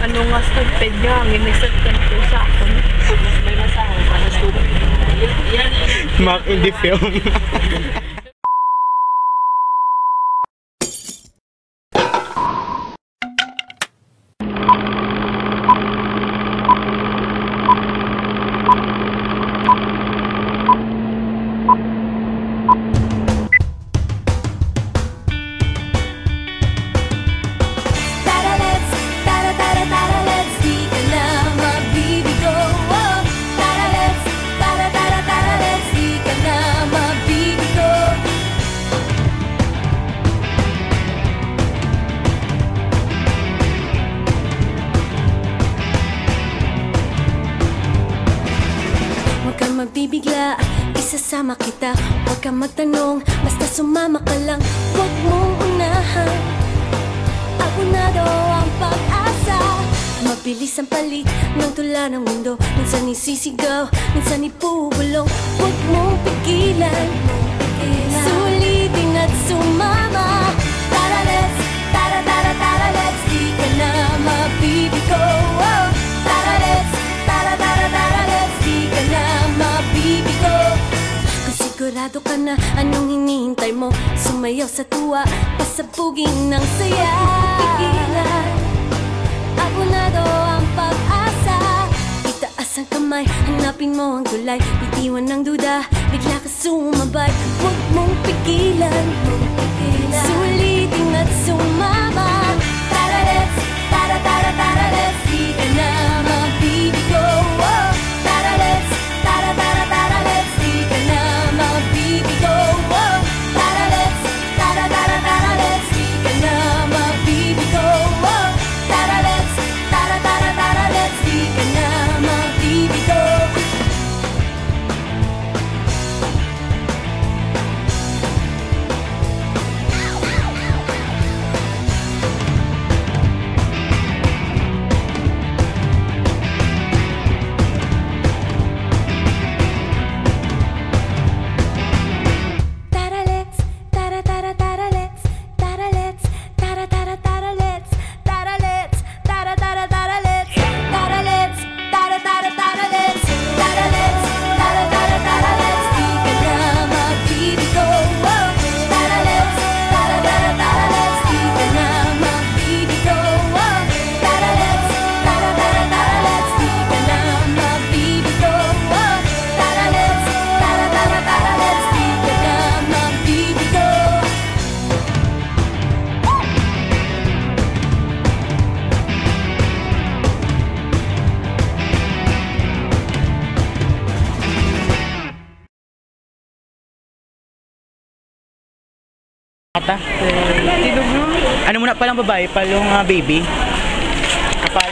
Ano nga stupid nga, ginisat ka na sa akin. May masahe, para stupid. Mark in the film. Magbibigla, isasama kita. Huwag kang magtanong, basta sumama ka lang. Huwag mong unahan, abonado ang pag-asa. Mabilis ang palit ng tula ng mundo. Minsan isisigaw, minsan ipubulong. Huwag mong pigilan, sulitin at sumama. Tara let's, tara tara tara let's, di ka na mabibigo. Oh, tara let's, tara tara tara let's, di ka na mabibigo. Kung sigurado ka na, anong hinihintay mo? Sumayaw sa tuwa, pasabugin ng saya. Pigilan, abonado ang pag-asa. Itaas ang kamay, hanapin mo ang tulay. Bitiwan ng duda, bigla ka sumabay. Huwag mong pigilan, sulitin at sumama. Tara let's, tara tara tara let's, di ka na mabibigo. Oh, tara let's, tara tara tara let's, di ka na mabibigo. Oh, tara let's, tara tara tara let's, di ka na mabibigo. Oh, tara let's, tara tara tara let's, di ka na mabibigo. Ano muna palang babae, palong baby. Kapal.